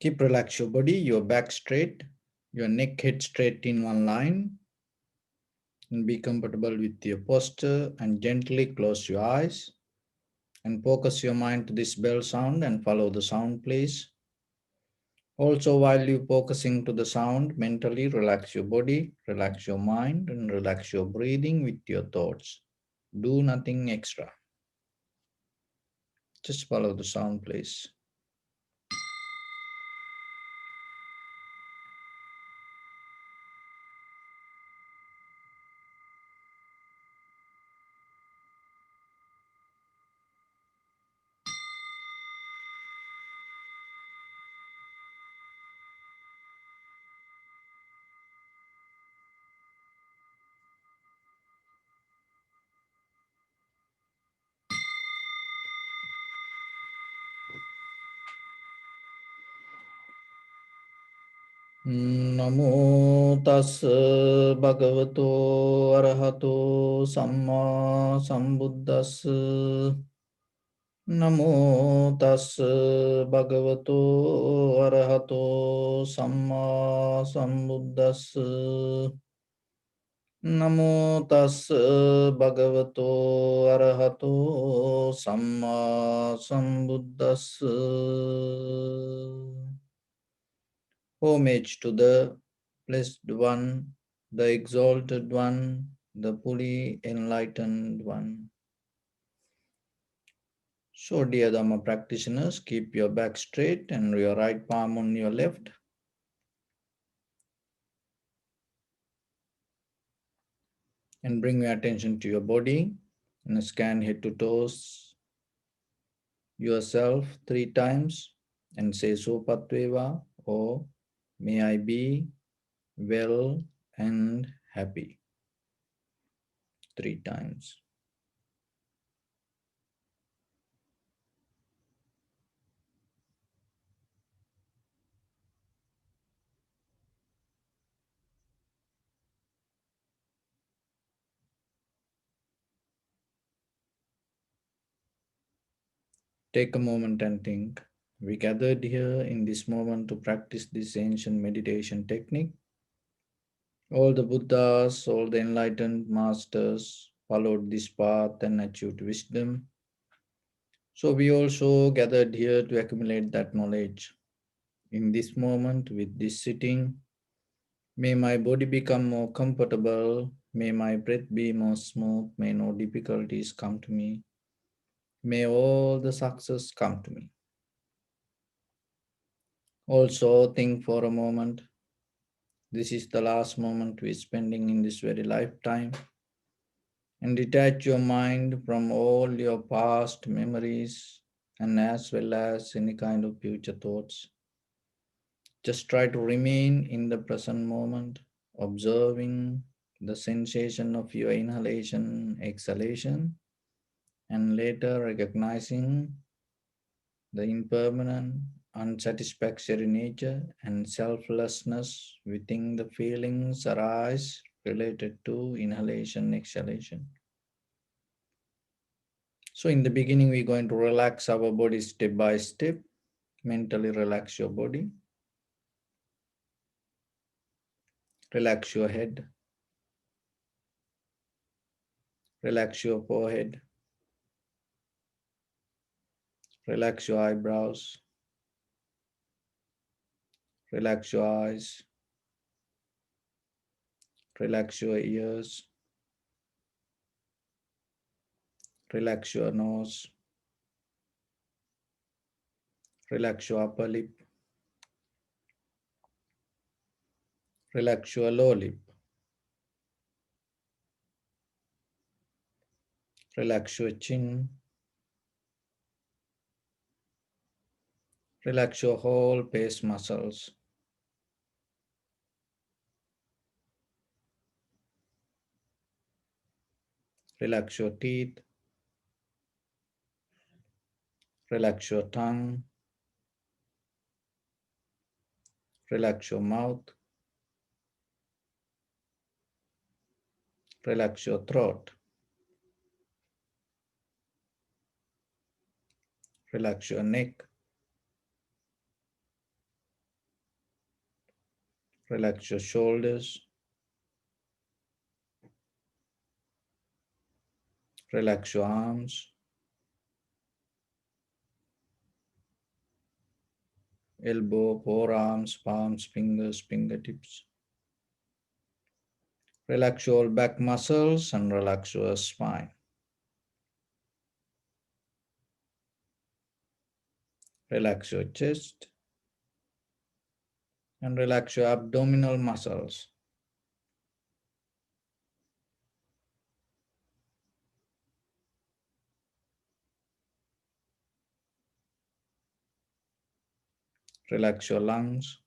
Keep relax your body, your back straight, your neck head straight in one line, and be comfortable with your posture and gently close your eyes and focus your mind to this bell sound and follow the sound, please. Also, while you focusing to the sound, mentally relax your body, relax your mind, and relax your breathing with your thoughts. Do nothing extra. Just follow the sound, please. Namo tassa bhagavato arahato samma sambuddhassa. Namo tassa bhagavato arahato samma sambuddhassa. Namo tassa bhagavato arahato samma sambuddhassa. Homage to the Blessed One, the Exalted One, the fully enlightened One. So, dear Dhamma practitioners, keep your back straight and your right palm on your left. And bring your attention to your body and scan head to toes yourself 3 times and say Sopatveva or may I be well and happy 3 times. Take a moment and think. We gathered here in this moment to practice this ancient meditation technique. All the Buddhas, all the enlightened masters followed this path and achieved wisdom. So we also gathered here to accumulate that knowledge. In this moment, with this sitting, may my body become more comfortable, may my breath be more smooth, may no difficulties come to me, may all the success come to me. Also, think for a moment. This is the last moment we're spending in this very lifetime. And detach your mind from all your past memories and as well as any kind of future thoughts. Just try to remain in the present moment, observing the sensation of your inhalation, exhalation, and later recognizing the impermanent, unsatisfactory nature and selflessness within the feelings arise related to inhalation, exhalation. So, in the beginning, we're going to relax our body step by step. Mentally relax your body, relax your head, relax your forehead, relax your eyebrows, relax your eyes, relax your ears, relax your nose, relax your upper lip, relax your lower lip, relax your chin, relax your whole face muscles, relax your teeth, relax your tongue, relax your mouth, relax your throat, relax your neck, Relax your shoulders. Relax your arms, elbow, forearms, palms, fingers, fingertips. Relax your back muscles and relax your spine. Relax your chest and relax your abdominal muscles. Relax your lungs.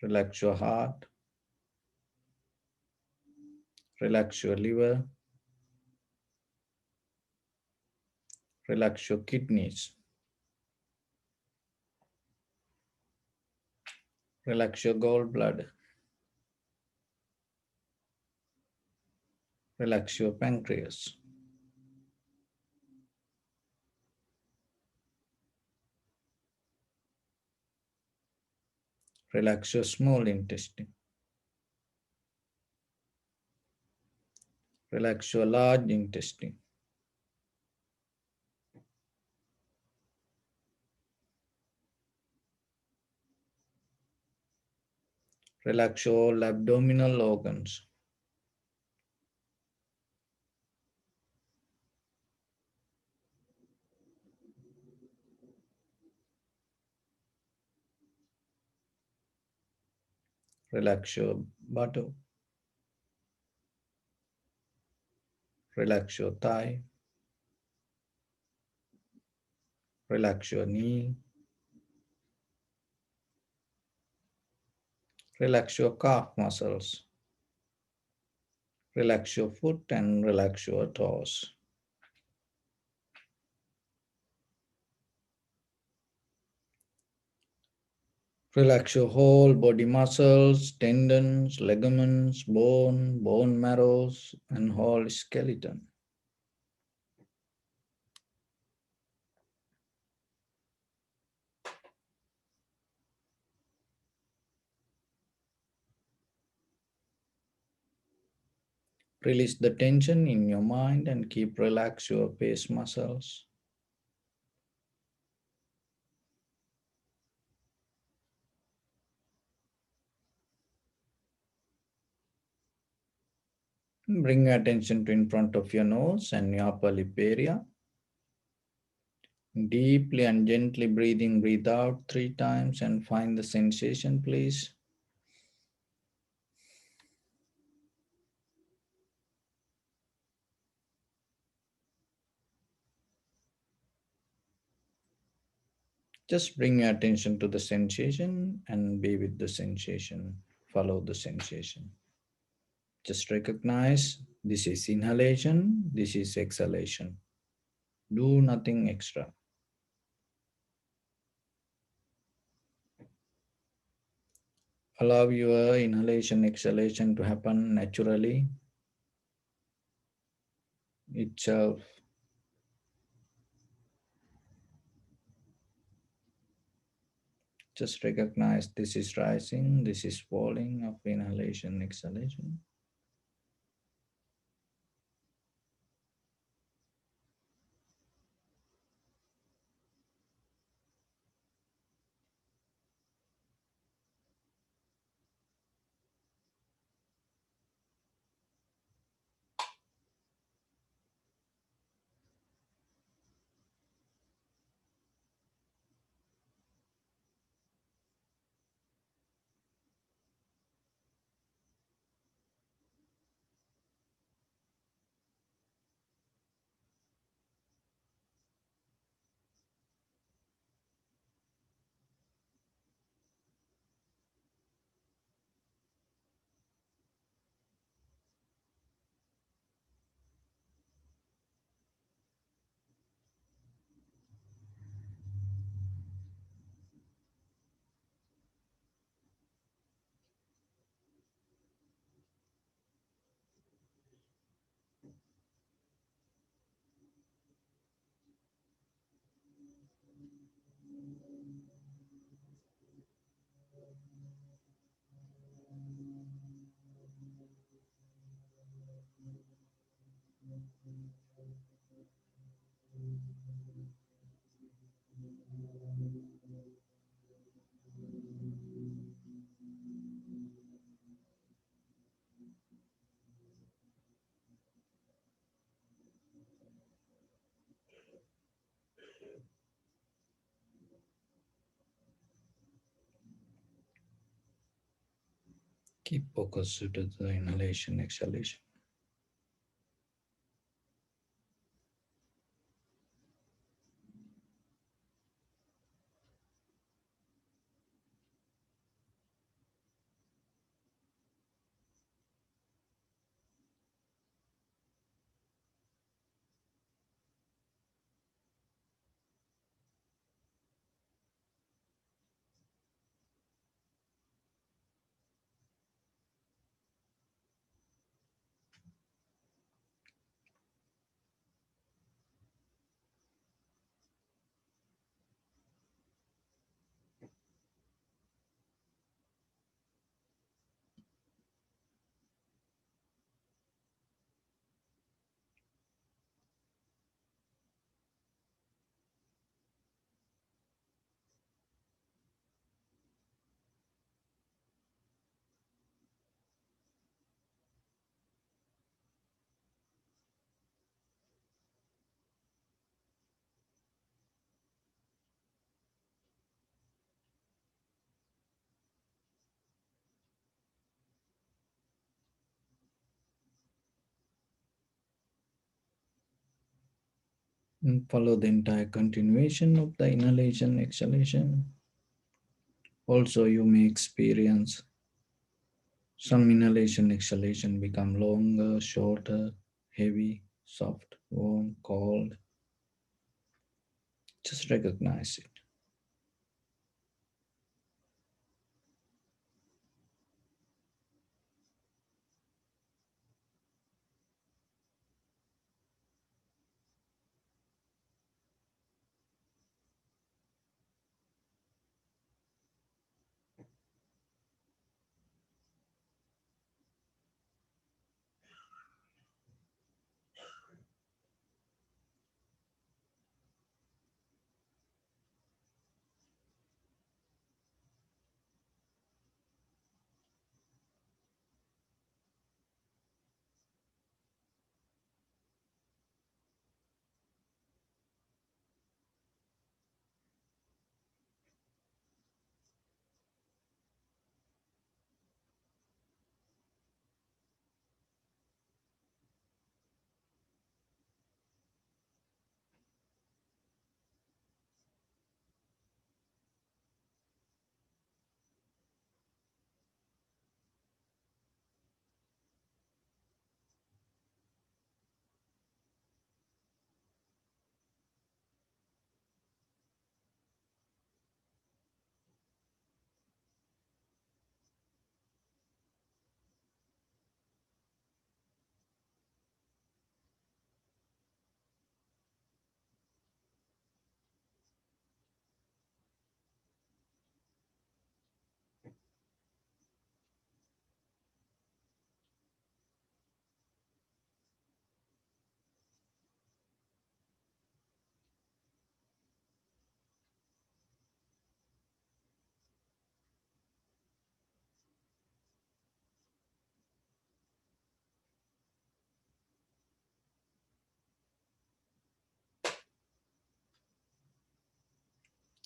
Relax your heart. Relax your liver. Relax your kidneys. Relax your gallbladder. Relax your pancreas. Relax your small intestine. Relax your large intestine. Relax all abdominal organs. Relax your buttock. Relax your thigh. Relax your knee. Relax your calf muscles. Relax your foot and relax your toes. Relax your whole body muscles, tendons, ligaments, bone marrows, and whole skeleton. Release the tension in your mind and keep relax your face muscles. Bring your attention to in front of your nose and your upper lip area. Deeply and gently breathing, breathe out 3 times and find the sensation, please. Just bring your attention to the sensation and be with the sensation. Follow the sensation. Just recognize this is inhalation, this is exhalation. Do nothing extra. Allow your inhalation, exhalation to happen naturally itself. Just recognize this is rising, this is falling of inhalation, exhalation. Keep focus to the inhalation, exhalation. And follow the entire continuation of the inhalation, exhalation. Also, you may experience some inhalation, exhalation become longer, shorter, heavy, soft, warm, cold. Just recognize it.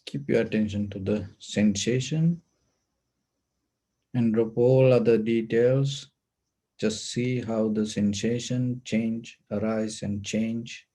Keep your attention to the sensation and drop all other details. Just see how the sensation change, arise and change.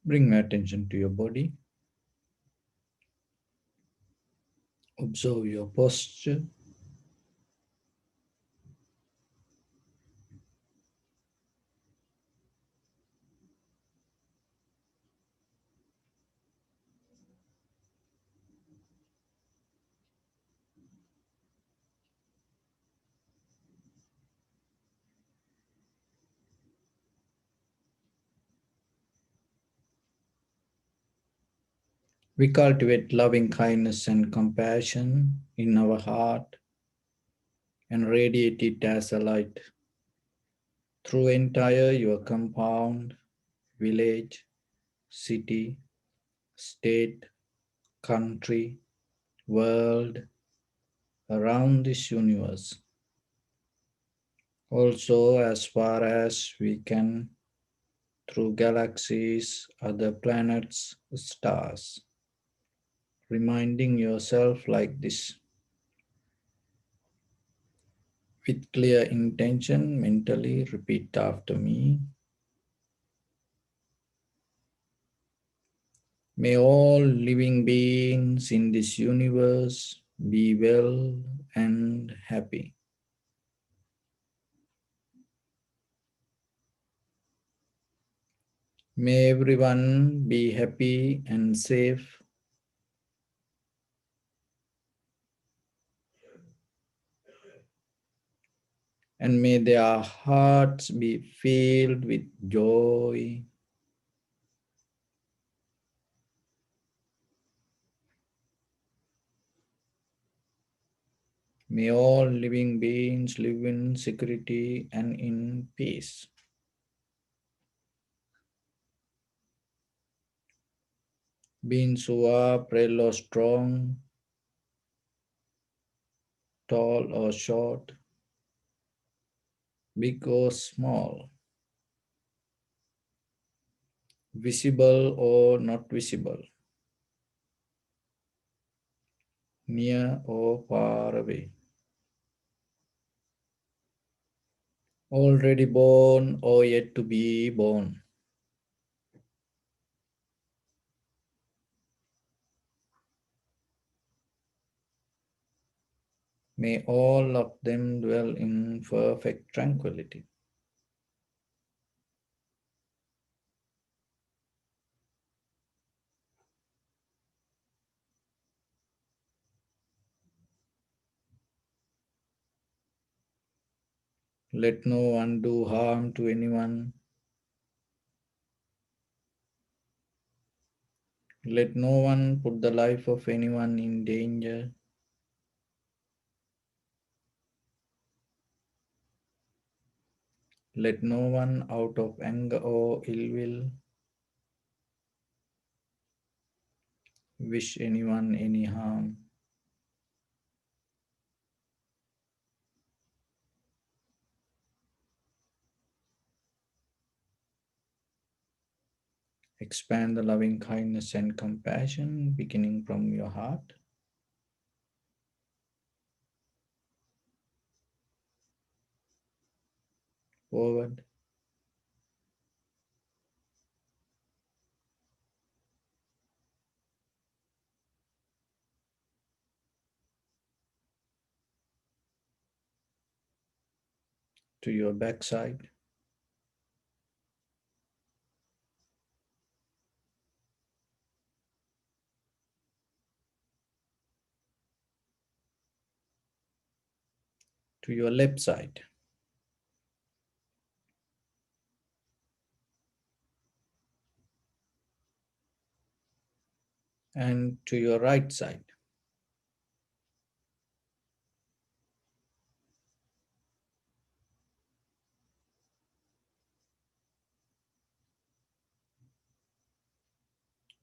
Bring my attention to your body. Observe your posture. We cultivate loving kindness and compassion in our heart and radiate it as a light through entire your compound, village, city, state, country, world, around this universe. Also, as far as we can, through galaxies, other planets, stars. Reminding yourself like this with clear intention, mentally repeat after me. May all living beings in this universe be well and happy. May everyone be happy and safe. And may their hearts be filled with joy. May all living beings live in security and in peace. Beings who are frail or strong, tall or short, big or small, visible or not visible, near or far away, already born or yet to be born. May all of them dwell in perfect tranquility. Let no one do harm to anyone. Let no one put the life of anyone in danger. Let no one, out of anger or ill will, wish anyone any harm. Expand the loving kindness and compassion beginning from your heart, forward to your backside, to your left side, and to your right side,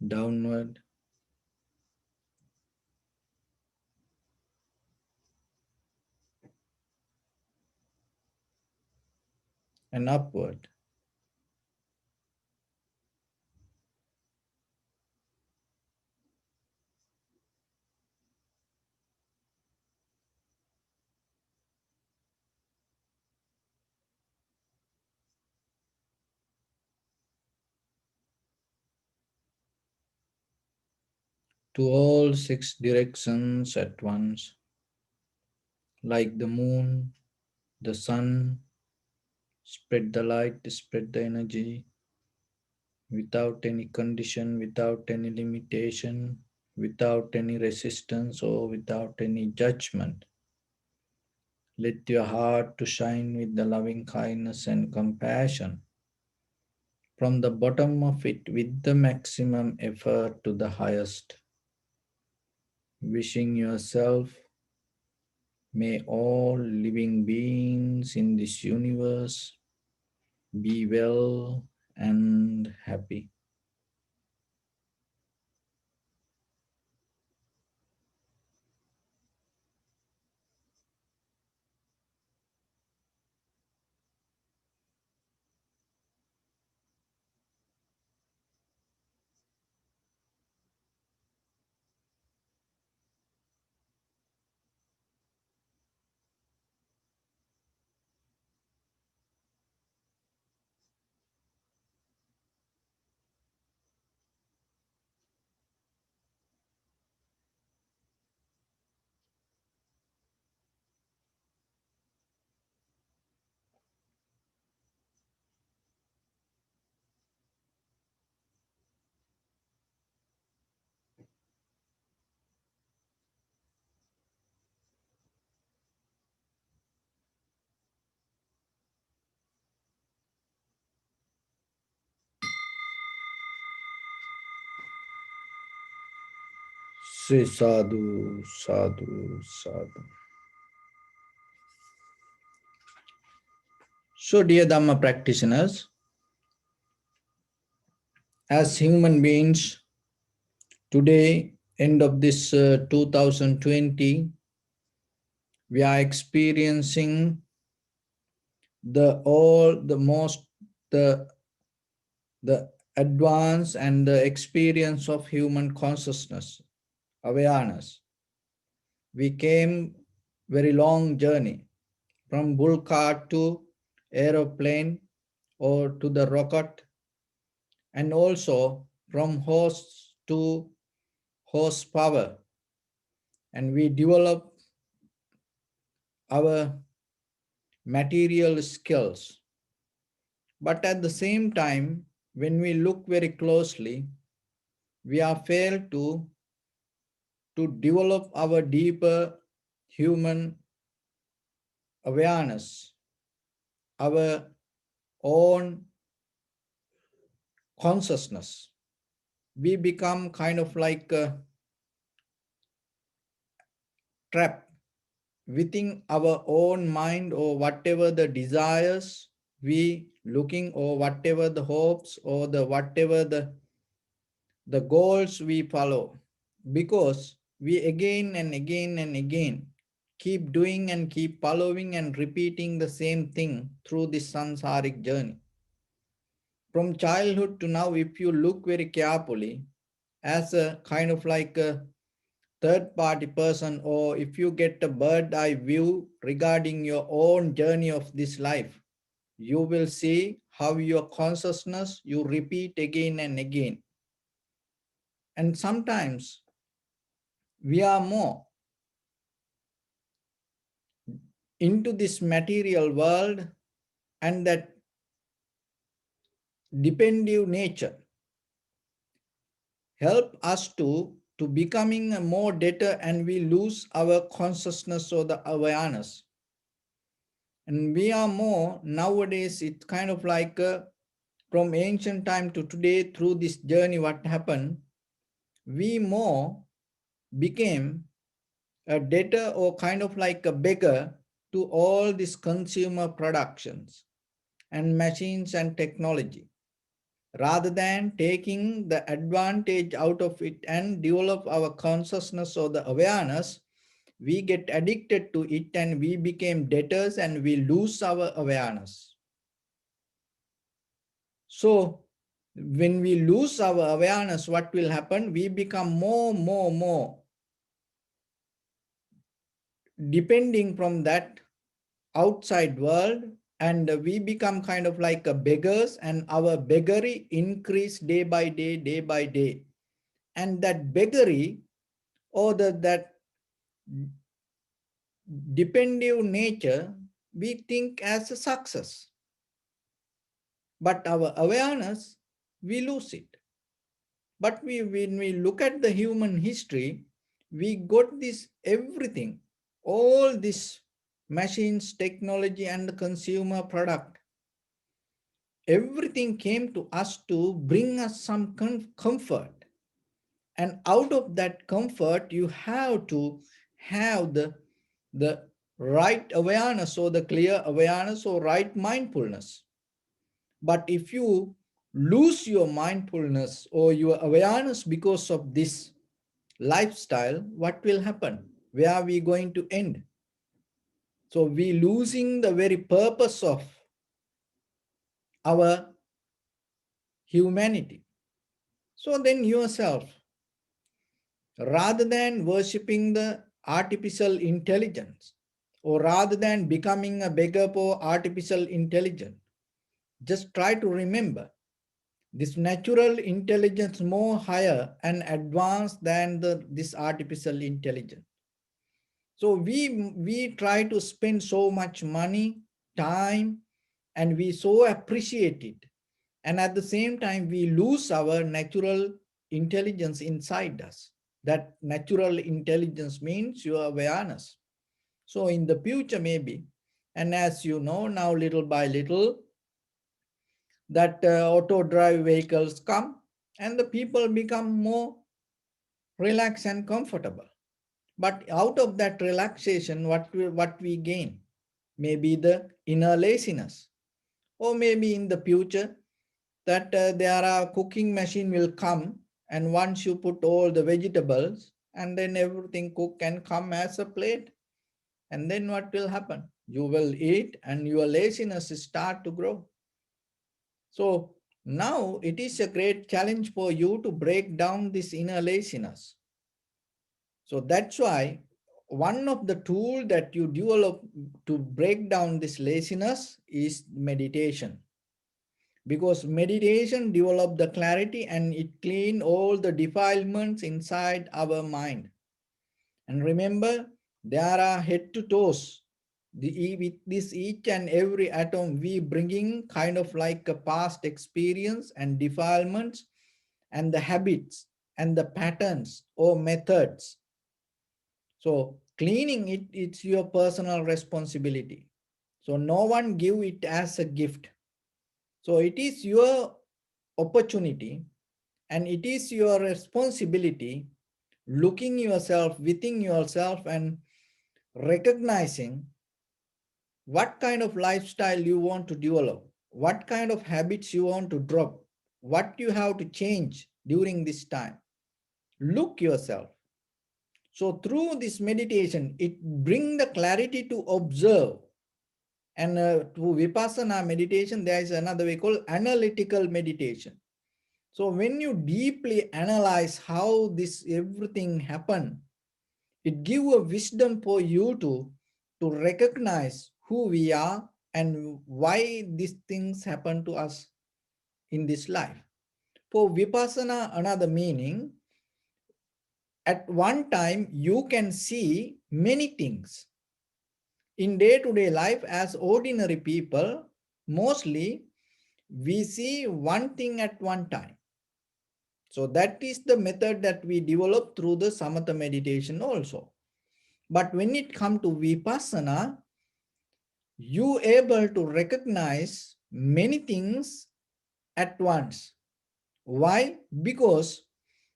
downward and upward. to all six directions at once, like the moon, the sun, spread the light, spread the energy, without any condition, without any limitation, without any resistance or without any judgment. Let your heart to shine with the loving kindness and compassion from the bottom of it with the maximum effort to the highest. Wishing yourself, may all living beings in this universe be well and happy. Say sadhu, sadhu, sadhu. So, dear Dhamma practitioners, as human beings, today, end of this 2020, we are experiencing the the advance and the experience of human consciousness, awareness. We came very long journey from bull cart to aeroplane or to the rocket, and also from horse to horsepower, and we develop our material skills. But at the same time, when we look very closely, we are failed to develop our deeper human awareness, our own consciousness. We become kind of like trapped within our own mind, or whatever the desires we looking, or whatever the hopes, or the whatever the goals we follow, because we again and again and again keep doing and keep following and repeating the same thing through this samsaric journey. From childhood to now, if you look very carefully, as a kind of like a third party person, or if you get a bird eye view regarding your own journey of this life, you will see how your consciousness you repeat again and again. And sometimes we are more into this material world, and that dependent nature help us to becoming a more debtor, and we lose our consciousness or the awareness. And we are more nowadays, it's kind of like from ancient time to today, through this journey, what happened, we more became a debtor or kind of like a beggar to all these consumer productions and machines and technology, rather than taking the advantage out of it and develop our consciousness or the awareness. We get addicted to it and we became debtors and we lose our awareness. So when we lose our awareness, what will happen? We become more depending from that outside world, and we become kind of like a beggars, and our beggary increase day by day, day by day. And that beggary or that dependent nature, we think as a success. But our awareness, we lose it. But when we look at the human history, we got this everything, all this machines, technology, and consumer product. Everything came to us to bring us some comfort. And out of that comfort, you have to have the right awareness or the clear awareness or right mindfulness. But if you lose your mindfulness or your awareness because of this lifestyle, what will happen? Where are we going to end? So we losing the very purpose of our humanity. So then yourself, rather than worshipping the artificial intelligence, or rather than becoming a beggar for artificial intelligence, just try to remember this natural intelligence more higher and advanced than this artificial intelligence. So we try to spend so much money, time, and we so appreciate it. And at the same time, we lose our natural intelligence inside us. That natural intelligence means your awareness. So in the future, maybe, and as you know now, little by little, that auto drive vehicles come and the people become more relaxed and comfortable. But out of that relaxation, what we gain? Maybe the inner laziness. Or maybe in the future, that there are cooking machine will come, and once you put all the vegetables, and then everything cook and come as a plate. And then what will happen? You will eat and your laziness start to grow. So now it is a great challenge for you to break down this inner laziness. So that's why one of the tools that you develop to break down this laziness is meditation. Because meditation develop the clarity and it clean all the defilements inside our mind. And remember, there are head to toes. With this each and every atom, we bringing kind of like a past experience and defilements and the habits and the patterns or methods. So cleaning it, it's your personal responsibility. So no one give it as a gift. So it is your opportunity and it is your responsibility looking yourself within yourself and recognizing what kind of lifestyle you want to develop, what kind of habits you want to drop, what you have to change during this time. Look yourself. So through this meditation, it brings the clarity to observe. And to Vipassana meditation, there is another way called analytical meditation. So when you deeply analyze how this everything happened, it gives a wisdom for you to recognize who we are and why these things happen to us in this life. For Vipassana, another meaning, at one time you can see many things. In day-to-day life, as ordinary people, mostly we see one thing at one time. So that is the method that we develop through the samatha meditation also. But when it comes to Vipassana, you able to recognize many things at once. Why? Because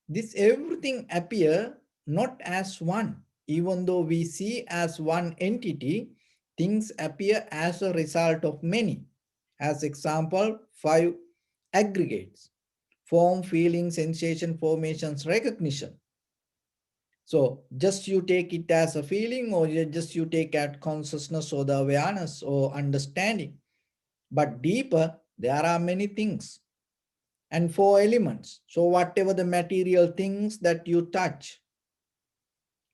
this everything appear not as one. Even though we see as one entity, things appear as a result of many. As example, 5 aggregates: form, feeling, sensation, formations, recognition. So just you take it as a feeling, or just you take at consciousness or the awareness or understanding. But deeper, there are many things and 4 elements. So whatever the material things that you touch,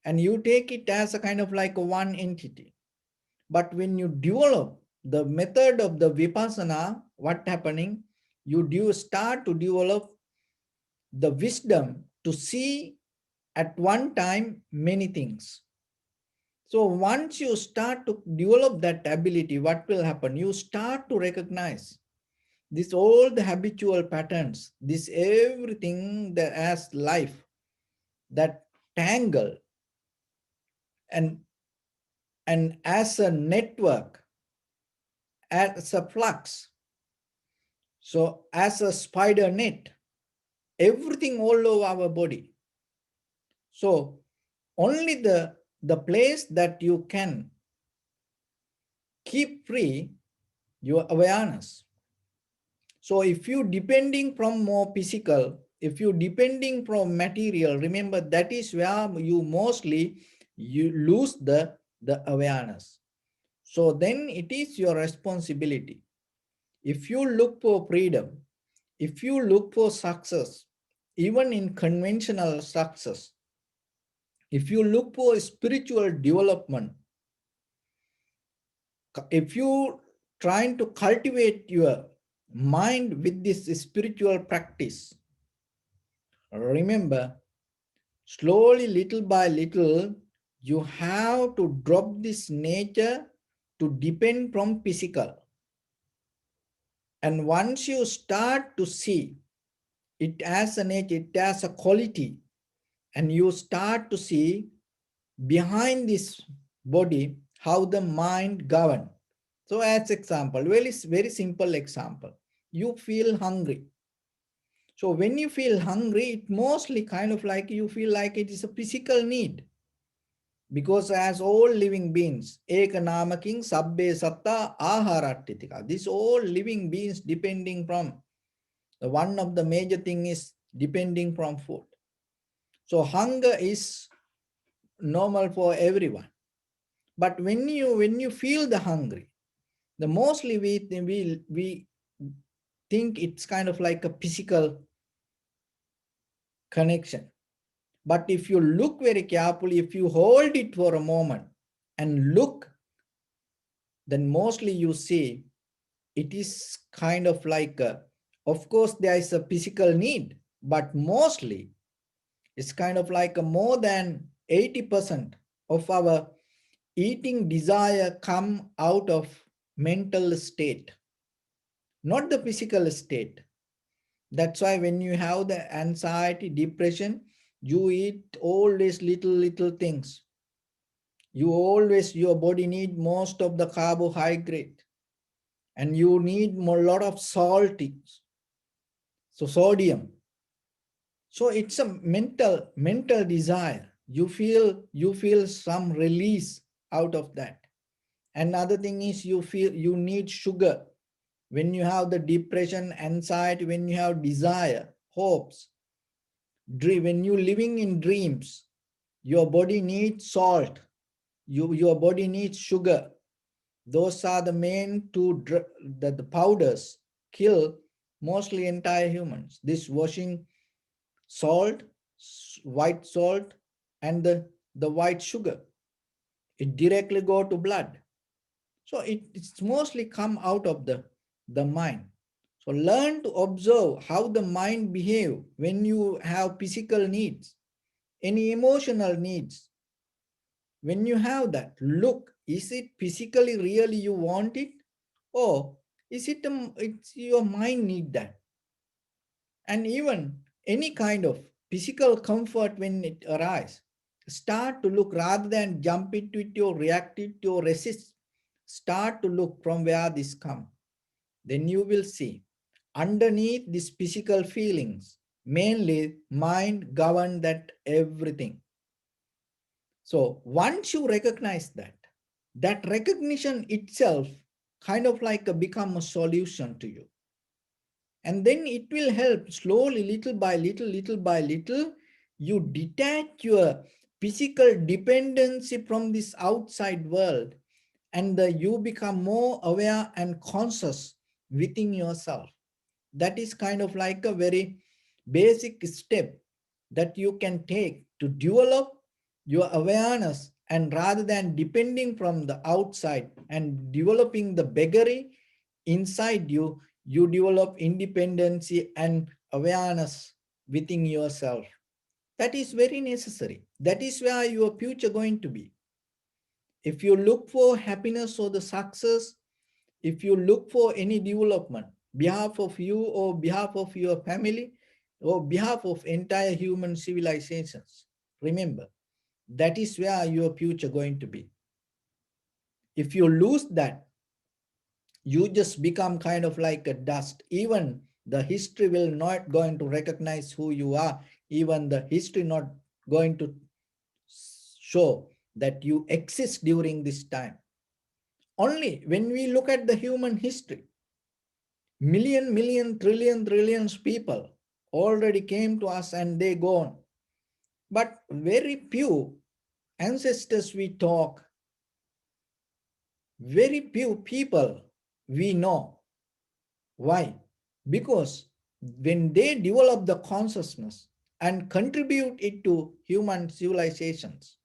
and you take it as a kind of like a one entity. But when you develop the method of the Vipassana, what happening? You do start to develop the wisdom to see at one time many things. So once you start to develop that ability, what will happen? You start to recognize this all the habitual patterns, this everything that has life, that tangle, and as a network, as a flux, so as a spider net, everything all over our body. So only the place that you can keep free your awareness. So if you depending from more physical, if you depending from material, remember that is where you mostly you lose the awareness. So then it is your responsibility. If you look for freedom, if you look for success, even in conventional success, if you look for spiritual development, if you trying to cultivate your mind with this spiritual practice, remember, slowly, little by little, you have to drop this nature to depend from physical. And once you start to see it as a nature, it has a quality, and you start to see behind this body how the mind govern. So as example, very simple example, you feel hungry. So when you feel hungry, it mostly kind of like you feel like it is a physical need. Because as all living beings, ekanamaking sabbe satta aharattitika, these all living beings depending from, the one of the major thing is depending from food. So hunger is normal for everyone. But when you feel the hungry, the mostly we think it's kind of like a physical connection. But if you look very carefully, if you hold it for a moment and look, then mostly you see it is kind of like of course there is a physical need, but mostly it's kind of like more than 80% of our eating desire come out of mental state, not the physical state. That's why when you have the anxiety, depression, you eat all these little things. You always, your body need most of the carbohydrate, and you need more lot of salt, so sodium. So it's a mental desire. You feel some release out of that. Another thing is you feel you need sugar. When you have the depression, anxiety, when you have desire, hopes, when you living in dreams, your body needs salt. Your body needs sugar. Those are the main two that the powders kill mostly entire humans. This washing salt, white salt, and the white sugar. It directly go to blood. So it's mostly come out of the mind. So learn to observe how the mind behave when you have physical needs, any emotional needs. When you have that, look, is it physically really you want it? Or is it it's your mind need that? And even any kind of physical comfort when it arises, start to look rather than jump into it or react it or resist. Start to look from where this comes. Then you will see underneath these physical feelings, mainly mind govern that everything. So once you recognize that, that recognition itself kind of like become a solution to you. And then it will help slowly, little by little, you detach your physical dependency from this outside world, and you become more aware and conscious within yourself. That is kind of like a very basic step that you can take to develop your awareness, and rather than depending from the outside and developing the beggary inside you, you develop independency and awareness within yourself. That is very necessary. That is where your future going to be. If you look for happiness or the success, if you look for any development, behalf of you or behalf of your family or behalf of entire human civilizations, remember, that is where your future going to be. If you lose that, you just become kind of like a dust. Even the history will not going to recognize who you are. Even the history not going to show that you exist during this time. Only when we look at the human history, million, trillions people already came to us and they gone. But very few ancestors we talk, very few people we know. Why? Because when they develop the consciousness and contribute it to human civilizations,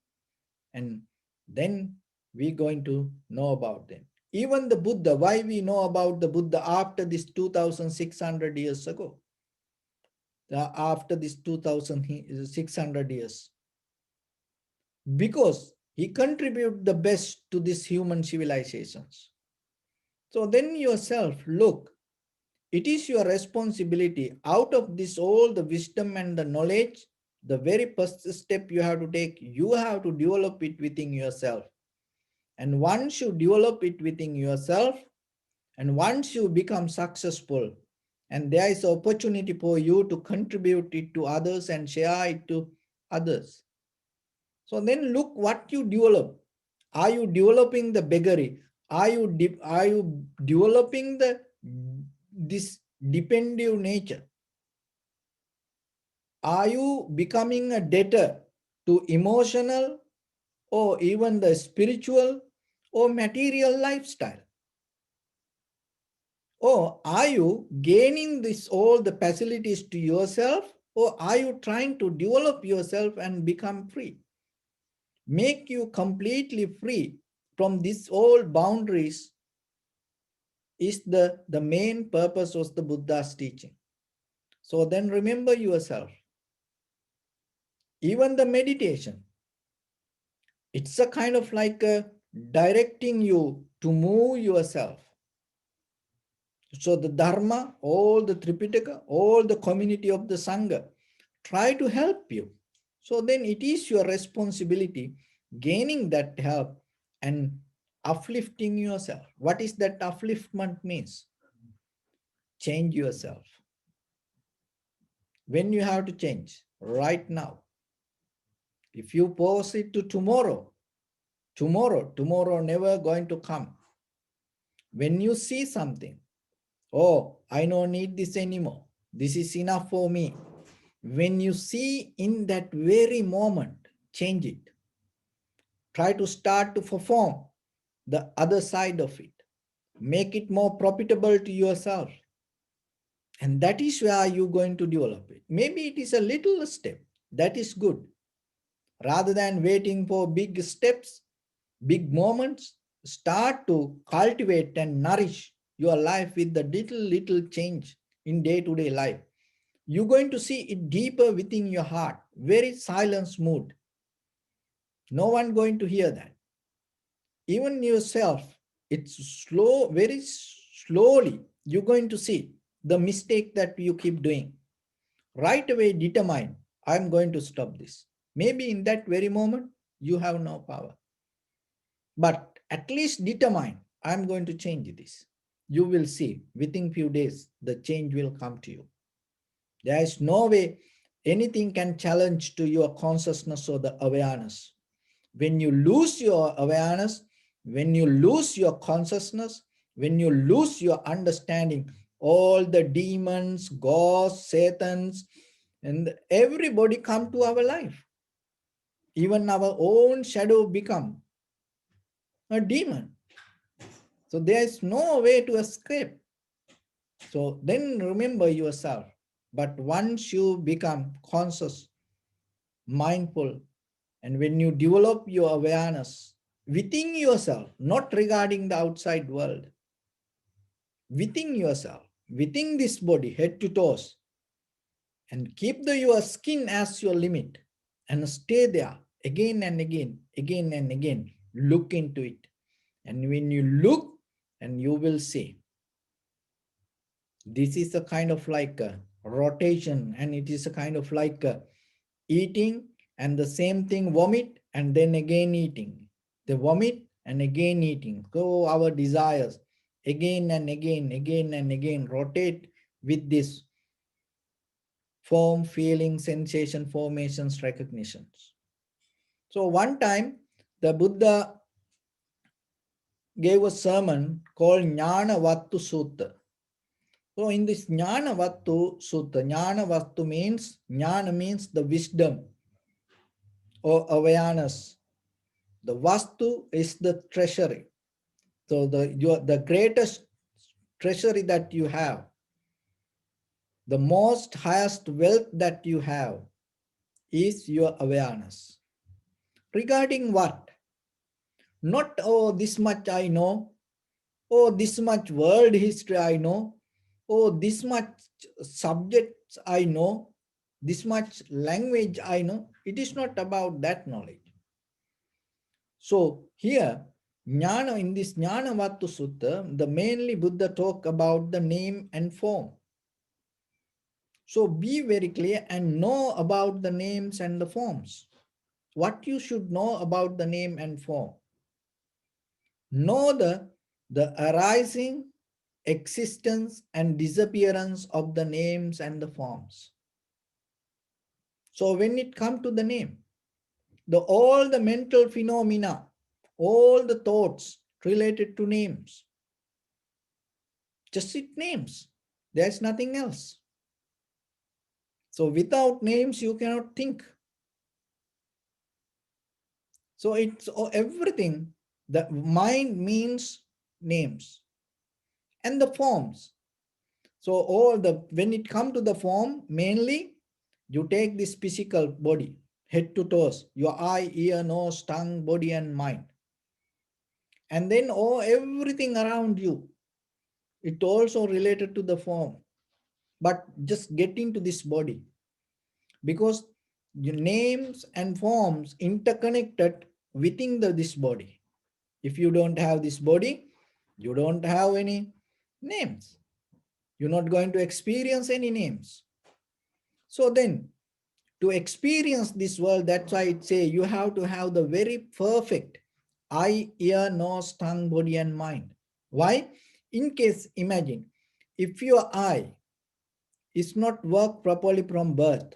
and then we're going to know about them. Even the Buddha, why we know about the Buddha after this 2600 years ago, after this 2600 years, because he contributed the best to this human civilizations. So then yourself look, it is your responsibility out of this all the wisdom and the knowledge, the very first step you have to take, you have to develop it within yourself. And once you develop it within yourself, and once you become successful, and there is opportunity for you to contribute it to others and share it to others. So then look what you develop. Are you developing the beggary? Are you developing the this dependent nature? Are you becoming a debtor to emotional or even the spiritual or material lifestyle? Or are you gaining this all the facilities to yourself, or are you trying to develop yourself and become free? Make you completely free from these all boundaries is the main purpose of the Buddha's teaching. So then remember yourself. Even the meditation, it's a kind of like a directing you to move yourself. So the Dharma, all the Tripitaka, all the community of the Sangha try to help you. So then it is your responsibility gaining that help and uplifting yourself. What is that upliftment means? Change yourself. When you have to change? Right now. If you pause it to tomorrow never going to come. When you see something, oh, I don't need this anymore. This is enough for me. When you see in that very moment, change it. Try to start to perform the other side of it. Make it more profitable to yourself. And that is where you're going to develop it. Maybe it is a little step. That is good. Rather than waiting for big steps, big moments, start to cultivate and nourish your life with the little change in day-to-day life. You're going to see it deeper within your heart, very silence mood. No one going to hear that. Even yourself, it's slow, very slowly, you're going to see the mistake that you keep doing. Right away determine, I'm going to stop this. Maybe in that very moment, you have no power. But at least determine, I'm going to change this. You will see within few days, the change will come to you. There is no way anything can challenge to your consciousness or the awareness. When you lose your awareness, when you lose your consciousness, when you lose your understanding, all the demons, ghosts, satans, and everybody come to our life. Even our own shadow become a demon. So there is no way to escape. So then remember yourself. But once you become conscious, mindful, and when you develop your awareness within yourself, not regarding the outside world, within yourself, within this body, head to toes, and keep your skin as your limit. and stay there again and again, again and again. Look into it. And when you look, and you will see, this is a kind of like a rotation, and it is a kind of like a eating, and the same thing, vomit and then again eating. The vomit and again eating. So our desires again and again rotate with this form, feeling, sensation, formations, recognitions. So one time the Buddha gave a sermon called Jnana Vattu Sutta. So in this Jnana Vattu Sutta, Jnana Vattu means, Jnana means the wisdom or awareness. The Vastu is the treasury. So the greatest treasury that you have, the most highest wealth that you have is your awareness. Regarding what? Not, oh, this much I know, oh, this much world history I know, oh, this much subjects I know, this much language I know. It is not about that knowledge. So here, Jnana, in this Jnana Vattu Sutta, the mainly Buddha talk about the name and form. So be very clear and know about the names and the forms. What you should know about the name and form. Know the arising, existence and disappearance of the names and the forms. So when it comes to the name, all the mental phenomena, all the thoughts related to names, just it names. There's nothing else. So without names, you cannot think. So it's everything. The mind means names and the forms. So when it comes to the form, mainly you take this physical body, head to toes, your eye, ear, nose, tongue, body, and mind. And then everything around you, it also related to the form. But just get into this body, because your names and forms interconnected within this body. If you don't have this body, you don't have any names. You're not going to experience any names. So then, to experience this world, that's why it say you have to have the very perfect eye, ear, nose, tongue, body, and mind. Why? In case, imagine, if your eye is not work properly from birth,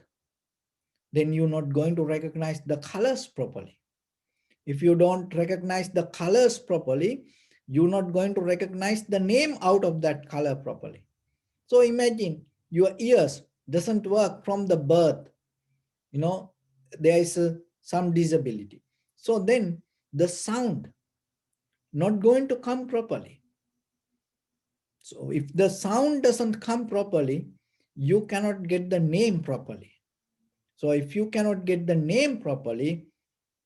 then you're not going to recognize the colors properly. If you don't recognize the colors properly, you're not going to recognize the name out of that color properly. So imagine your ears doesn't work from the birth, there is some disability. So then the sound not going to come properly. So if the sound doesn't come properly, you cannot get the name properly. So if you cannot get the name properly,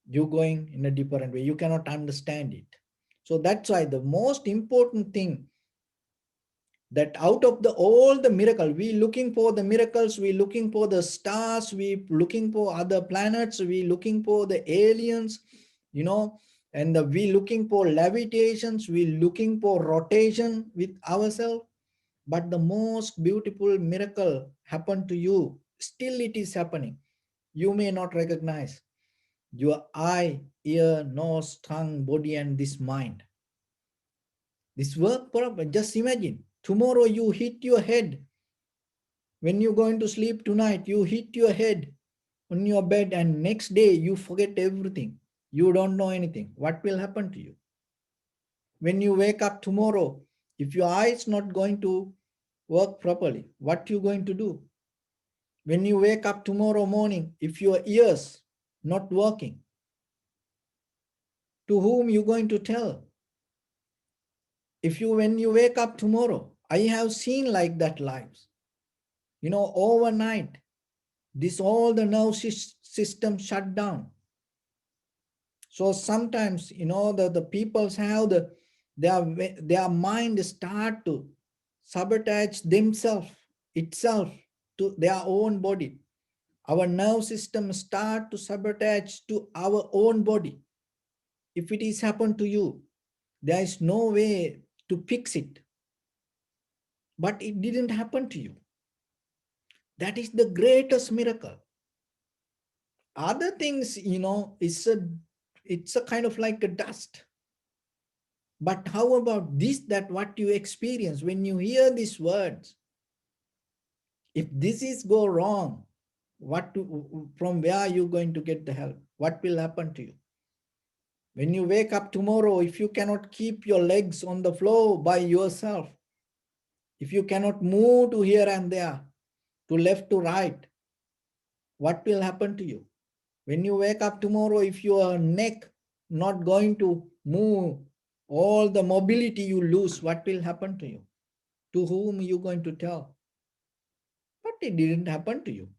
you're going in a different way. You cannot understand it. So that's why the most important thing, that out of all the miracle, we looking for the miracles, we looking for the stars, we looking for other planets, we looking for the aliens, and we looking for levitations, we looking for rotation with ourselves. But the most beautiful miracle happened to you. Still it is happening. You may not recognize. Your eye, ear, nose, tongue, body, and this mind. This work proper. Just imagine, tomorrow you hit your head. When you're going to sleep tonight, you hit your head on your bed, and next day you forget everything. You don't know anything. What will happen to you? When you wake up tomorrow, if your eye is not going to work properly, what you going to do? When you wake up tomorrow morning, if your ears not working, to whom you going to tell? When you wake up tomorrow, I have seen like that lives. Overnight, all the nerve system shut down. So sometimes, the peoples have their mind start to sabotage itself to their own body. Our nerve system start to sabotage to our own body. If it is happened to you, there is no way to fix it. But it didn't happen to you. That is the greatest miracle. Other things, it's a kind of like a dust. But how about this, that what you experience when you hear these words? If this is go wrong, from where are you going to get the help? What will happen to you? When you wake up tomorrow, if you cannot keep your legs on the floor by yourself, if you cannot move to here and there, to left to right, what will happen to you? When you wake up tomorrow, if your neck not going to move, all the mobility you lose, what will happen to you? To whom you going to tell? But it didn't happen to you.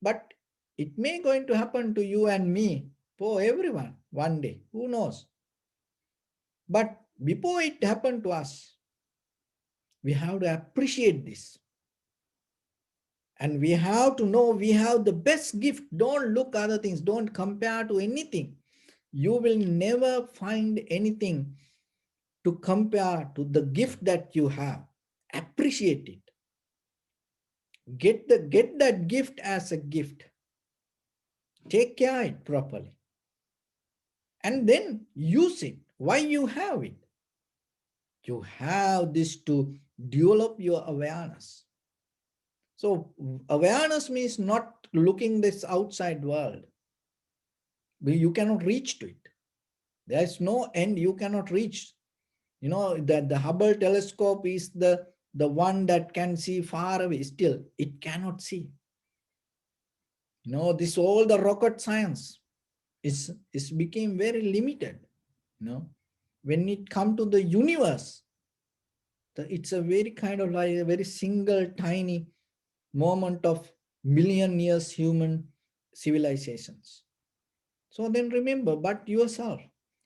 But it may going to happen to you and me, for everyone, one day. Who knows? But before it happened to us, we have to appreciate this. And we have to know we have the best gift. Don't look other things. Don't compare to anything. You will never find anything to compare to the gift that you have. Appreciate it. Get that gift as a gift. Take care of it properly. And then use it. Why you have it? You have this to develop your awareness. So awareness means not looking this outside world. You cannot reach to it. There is no end you cannot reach. You know that the Hubble telescope is the one that can see far away. Still, it cannot see. You know, this all the rocket science is became very limited. You know, when it come to the universe, it's a very kind of like a very single tiny moment of million years human civilizations. So then remember, but yourself,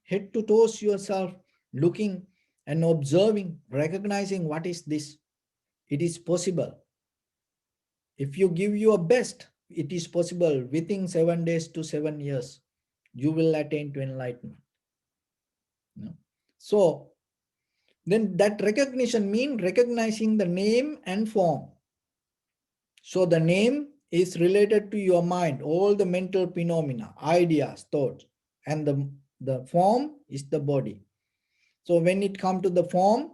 head to toes yourself, looking and observing, recognizing what is this. It is possible. If you give your best, it is possible within 7 days to 7 years, you will attain to enlightenment. You know? So then that recognition means recognizing the name and form. So the name is related to your mind, all the mental phenomena, ideas, thoughts, and the form is the body. So when it comes to the form,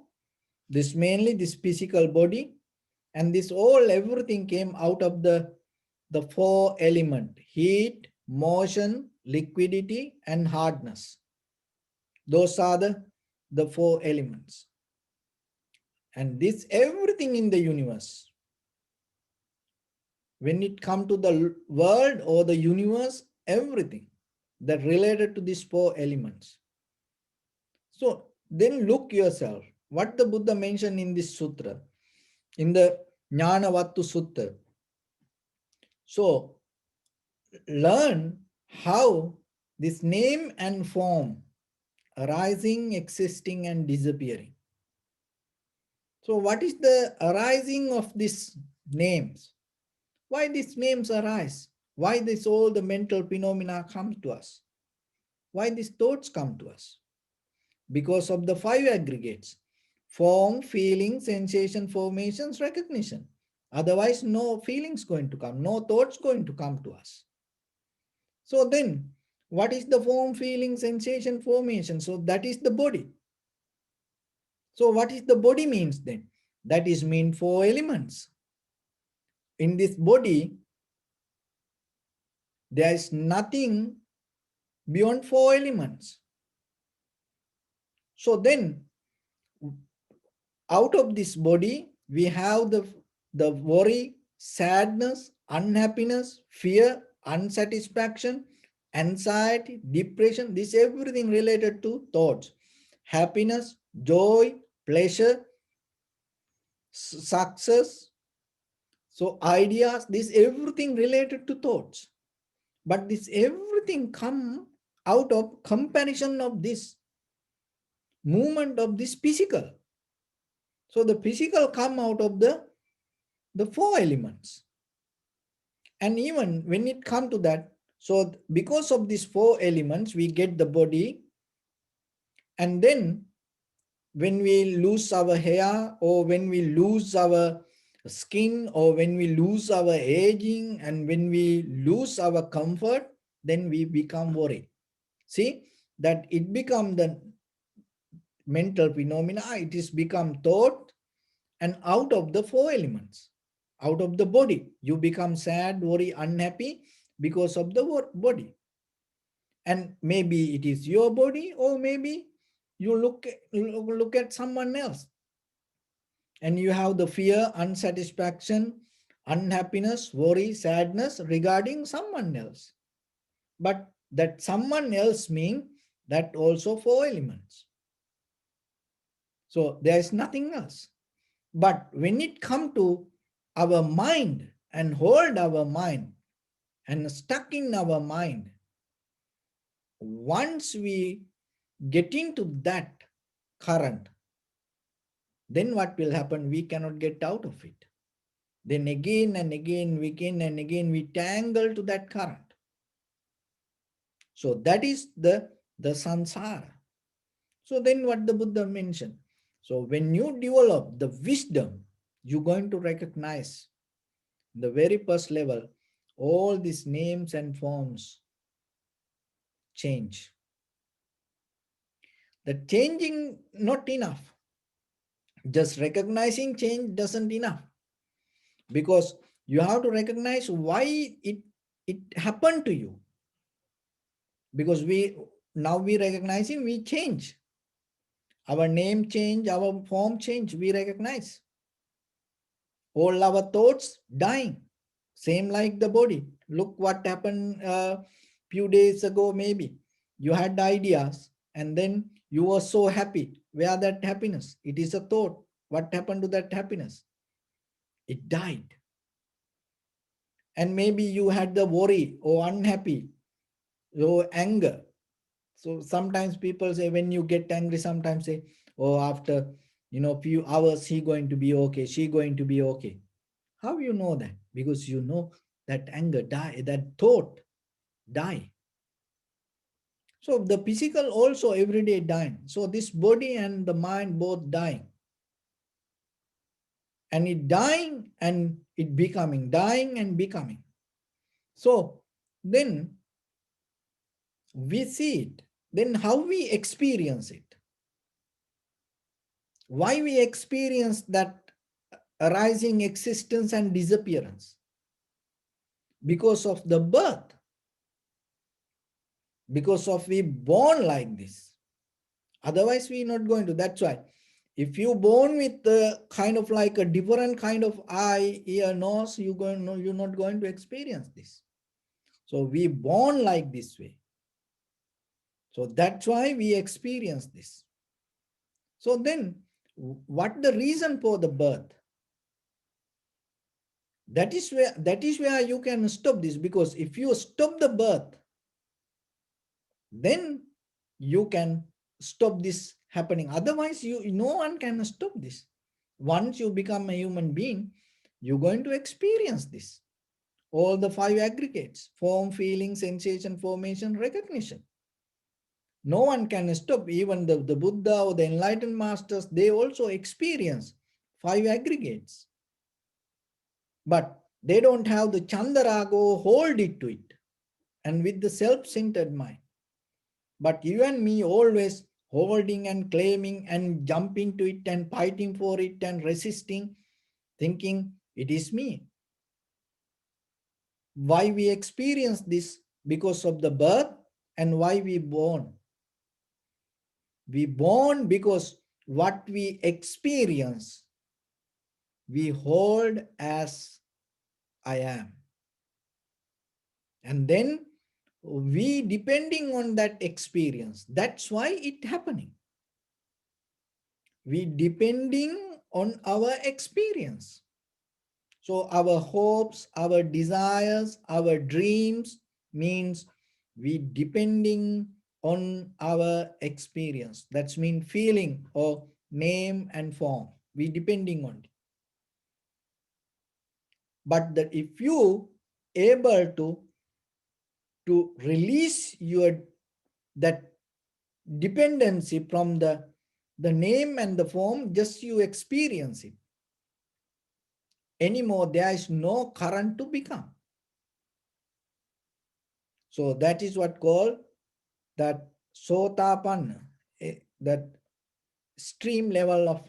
this mainly this physical body, and this all everything came out of the four element: heat, motion, liquidity, and hardness. Those are the four elements. And this everything in the universe, when it comes to the world or the universe, everything that related to these four elements. So then look yourself, what the Buddha mentioned in this sutra, in the Jnanavattu Sutta. So learn how this name and form arising, existing, and disappearing. So what is the arising of these names? Why these names arise? Why this all the mental phenomena come to us? Why these thoughts come to us? Because of the five aggregates: form, feeling, sensation, formations, recognition. Otherwise, no feelings going to come, no thoughts going to come to us. So then, what is the form, feeling, sensation, formation? So that is the body. So what is the body means then? That is mean four elements. In this body, there is nothing beyond four elements. So then, out of this body, we have the worry, sadness, unhappiness, fear, unsatisfaction, anxiety, depression. This everything related to thoughts. Happiness, joy, pleasure, success. So ideas, this everything related to thoughts. But this everything come out of comparison of this movement of this physical. So the physical come out of the four elements. And even when it comes to that, so because of these four elements, we get the body. And then when we lose our hair, or when we lose our skin, or when we lose our aging, and when we lose our comfort, then we become worried. See, that it become the mental phenomena, it is become thought, and out of the four elements, out of the body, you become sad, worry, unhappy because of the body. And maybe it is your body, or maybe you look at someone else, and you have the fear, unsatisfaction, unhappiness, worry, sadness regarding someone else. But that someone else mean that also four elements. So there is nothing else. But when it come to our mind, and hold our mind and stuck in our mind, once we get into that current, then what will happen? We cannot get out of it. Then again and again, we tangle to that current. So that is the samsara. So then what the Buddha mentioned? So when you develop the wisdom, you're going to recognize the very first level, all these names and forms change. The changing not enough. Just recognizing change doesn't enough, because you have to recognize why it happened to you. Because we recognizing, we change. Our name change, our form change, we recognize. All our thoughts dying. Same like the body. Look what happened a few days ago, maybe. You had ideas and then you were so happy. Where that happiness? It is a thought. What happened to that happiness? It died. And maybe you had the worry or unhappy or anger. So sometimes people say, when you get angry, sometimes say, oh, after few hours, he going to be okay, she going to be okay. How you know that? Because you know that anger die, that thought die. So the physical also every day dying. So this body and the mind both dying. And it dying and it becoming, dying and becoming. So then we see it. Then how we experience it? Why we experience that arising existence and disappearance? Because of the birth. Because of we born like this. Otherwise we're not going to. That's why if you born with the kind of like a different kind of eye, ear, nose, you're not going to experience this. So we born like this way. So that's why we experience this. So then what the reason for the birth? That is where you can stop this, because if you stop the birth, then you can stop this happening. Otherwise, no one can stop this. Once you become a human being, you're going to experience this. All the five aggregates: form, feeling, sensation, formation, recognition. No one can stop. Even the Buddha or the enlightened masters, they also experience five aggregates. But they don't have the Chandarago hold it to it, and with the self-centered mind. But you and me always holding and claiming and jumping to it and fighting for it and resisting, thinking it is me. Why we experience this? Because of the birth. And why we born? We born because what we experience, we hold as I am. And then we depending on that experience. That's why it happening. We depending on our experience. So our hopes, our desires, our dreams means we depending on our experience. That's mean feeling or name and form. We depending on it. But that if you able to release your that dependency from the name and the form, just you experience it. Anymore, there is no current to become. So that is what called that sotapanna, that stream level of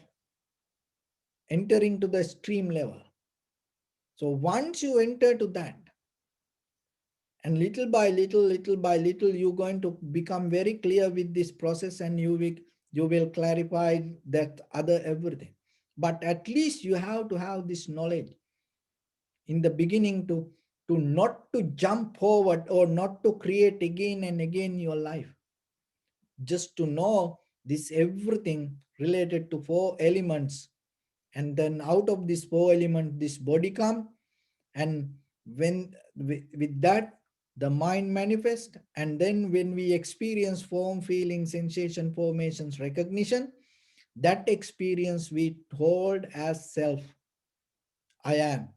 entering to the stream level. So once you enter to that, and little by little, you're going to become very clear with this process, and you will clarify that other everything. But at least you have to have this knowledge in the beginning to not to jump forward or not to create again and again your life. Just to know this everything related to 4 elements, and then out of this 4 elements this body come, and when with that the mind manifest, and then when we experience form, feeling, sensation, formations, recognition, that experience we hold as self, I am.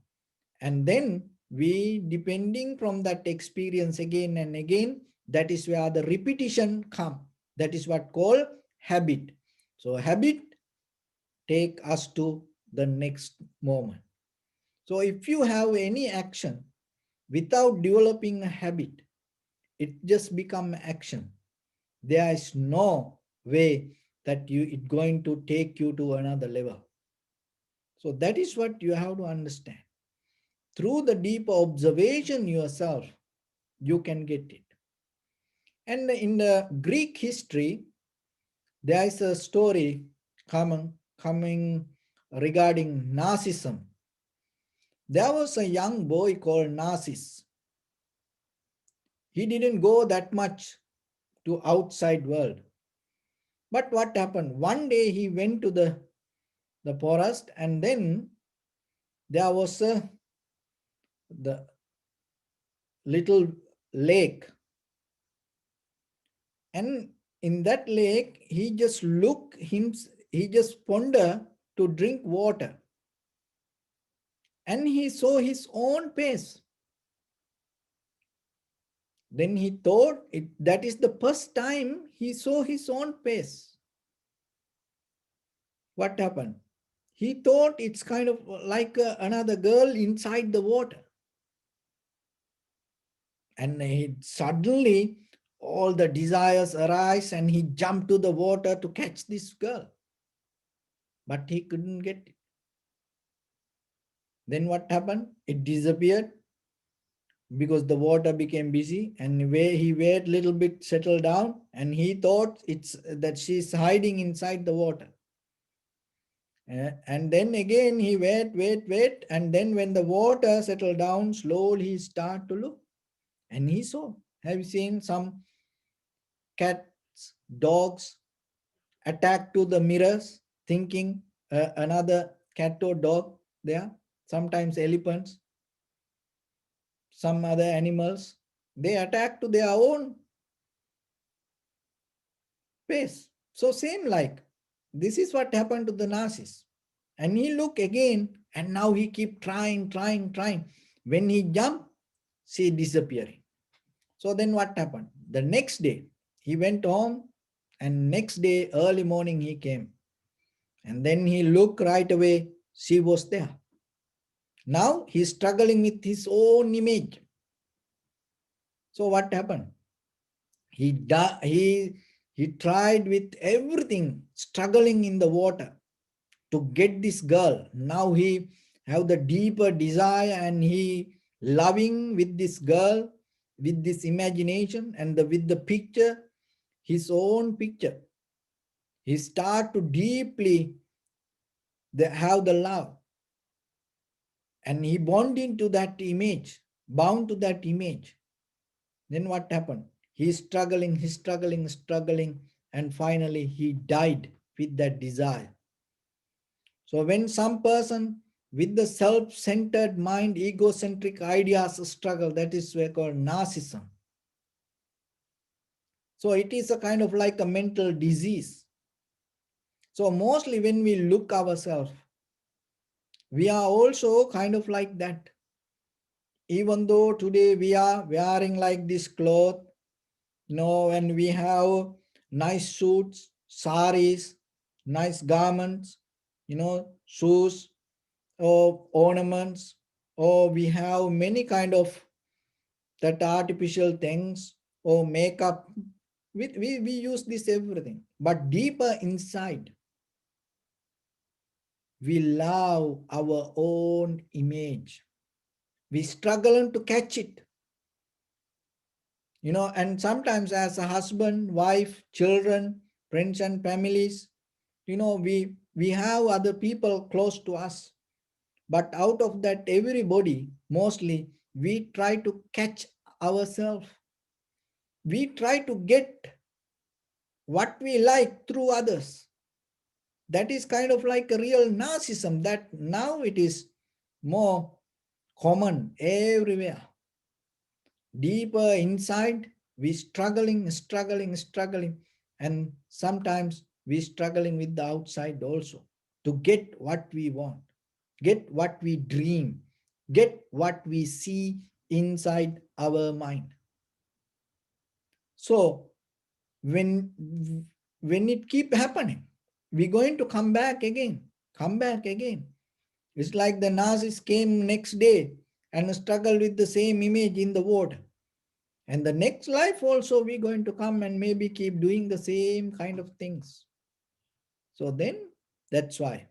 And then we, depending from that experience again and again, that is where the repetition come. That is what called habit. So habit take us to the next moment. So if you have any action without developing a habit, it just become action. There is no way that it going to take you to another level. So that is what you have to understand. Through the deep observation yourself, you can get it. And in the Greek history, there is a story coming regarding Narcissism. There was a young boy called Narcissus. He didn't go that much to outside world. But what happened? One day he went to the forest, and then there was the little lake. And in that lake, he just he just ponder to drink water. And he saw his own pace. Then he thought that is the first time he saw his own pace. What happened? He thought it's kind of like another girl inside the water. And suddenly all the desires arise, and he jumped to the water to catch this girl. But he couldn't get it. Then what happened? It disappeared because the water became busy, and where he waited a little bit, settled down, and he thought it's that she's hiding inside the water. And then again he wait, and then when the water settled down, slowly he started to look, and he saw. Have you seen some cats, dogs attack to the mirrors, thinking another cat or dog there? Sometimes elephants, some other animals, they attack to their own pace. So same like, this is what happened to the narcissist. And he look again, and now he keep trying. When he jump, she disappearing. So then what happened? The next day, he went home, and next day, early morning, he came. And then he looked right away, she was there. Now he's struggling with his own image. So what happened? He tried with everything, struggling in the water to get this girl. Now he have the deeper desire, and he loving with this girl, with this imagination, and with the picture, his own picture. He start to deeply have the love, and he bond into that image, bound to that image. Then what happened? He's struggling, and finally he died with that desire. So when some person with the self-centered mind, egocentric ideas struggle, that is called narcissism. So it is a kind of like a mental disease. So mostly when we look ourselves, we are also kind of like that. Even though today we are wearing like this cloth, and we have nice suits, saris, nice garments, shoes or ornaments, or we have many kind of that artificial things or makeup. We use this everything. But deeper inside, we love our own image. We struggle to catch it. And sometimes as a husband, wife, children, friends and families, we have other people close to us. But out of that, everybody, mostly, we try to catch ourselves. We try to get what we like through others. That is kind of like a real narcissism that now it is more common everywhere. Deeper inside, we struggling, and sometimes we struggling with the outside also to get what we want, get what we dream, get what we see inside our mind. So when it keep happening, we're going to come back again, come back again. It's like the narcissist came next day and struggle with the same image in the ward. And the next life also we're going to come and maybe keep doing the same kind of things. So then that's why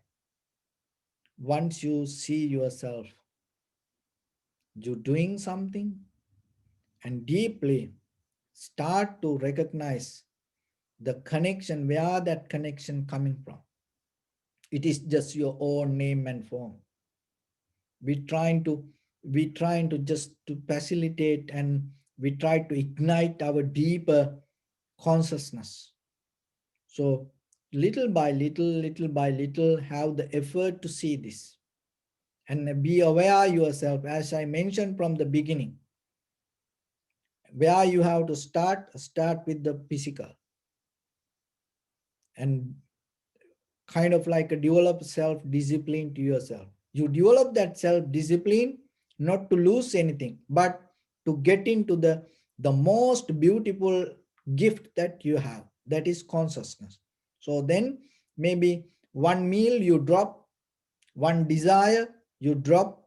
once you see yourself, you doing something and deeply start to recognize the connection, where that connection coming from. It is just your own name and form. We trying to just to facilitate, and we try to ignite our deeper consciousness. So little by little, have the effort to see this and be aware yourself, as I mentioned from the beginning. Where you have to start with the physical, and kind of like a develop self-discipline to yourself. You develop that self-discipline not to lose anything, but to get into the most beautiful gift that you have, that is consciousness. So then maybe one meal you drop, one desire you drop,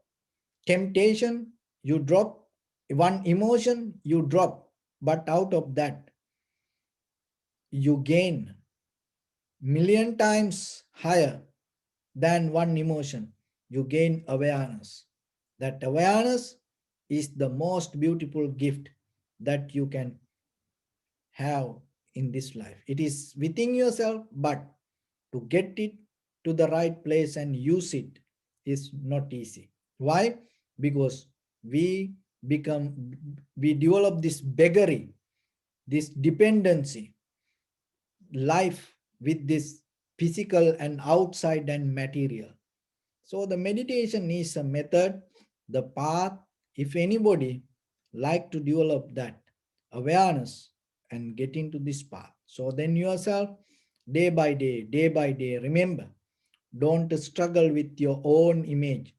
temptation you drop, one emotion you drop, but out of that you gain million times higher than one emotion. You gain awareness. That awareness is the most beautiful gift that you can have in this life. It is within yourself, but to get it to the right place and use it is not easy. Why? Because we we develop this beggary, this dependency life with this physical and outside and material. So the meditation is a method, the path. If anybody like to develop that awareness and get into this path, so then yourself, day by day, remember, don't struggle with your own image.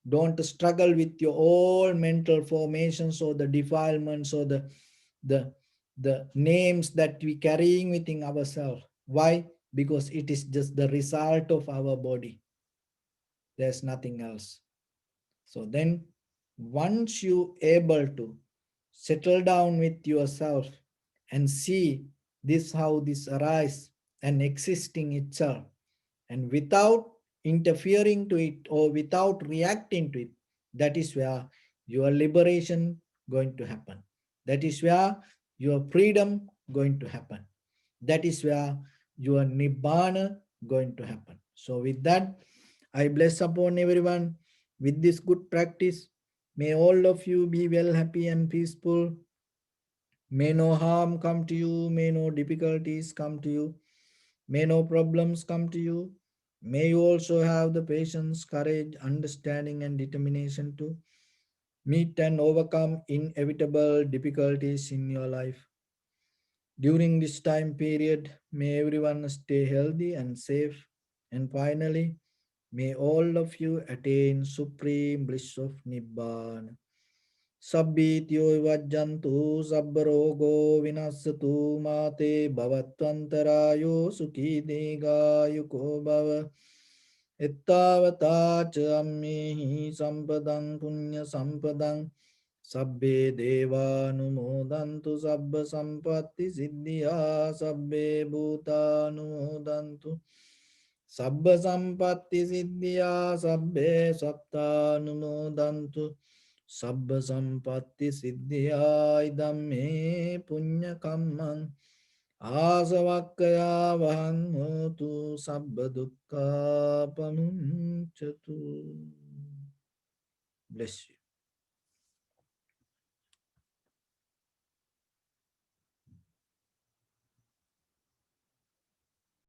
Don't struggle with your own mental formations or the defilements or the the names that we carrying within ourselves. Why? Because it is just the result of our body. There's nothing else. So then once you able to settle down with yourself and see this how this arise and existing itself, and without interfering to it or without reacting to it, that is where your liberation going to happen. That is where your freedom going to happen. That is where your nibbana going to happen. So with that, I bless upon everyone with this good practice. May all of you be well, happy and peaceful. May no harm come to you. May no difficulties come to you. May no problems come to you. May you also have the patience, courage, understanding, and determination to meet and overcome inevitable difficulties in your life. During this time period, may everyone stay healthy and safe. And finally, may all of you attain supreme bliss of Nibbana. Sabbityo vajjantu sabbarogo vinasatu mate bhavatvantarayo sukhi digayuko bhava ittavatacha ammehi sampadang punya sampadang sabbe devanumodantu sabba sampatti siddhya sabbe bhutanumodantu sabba sampatti siddhya sabbe sattanumodantu sabba sampatti siddhya idamme punya kammang asavakkaya vahang hotu sabba dukkha pamuncatu. Bless you.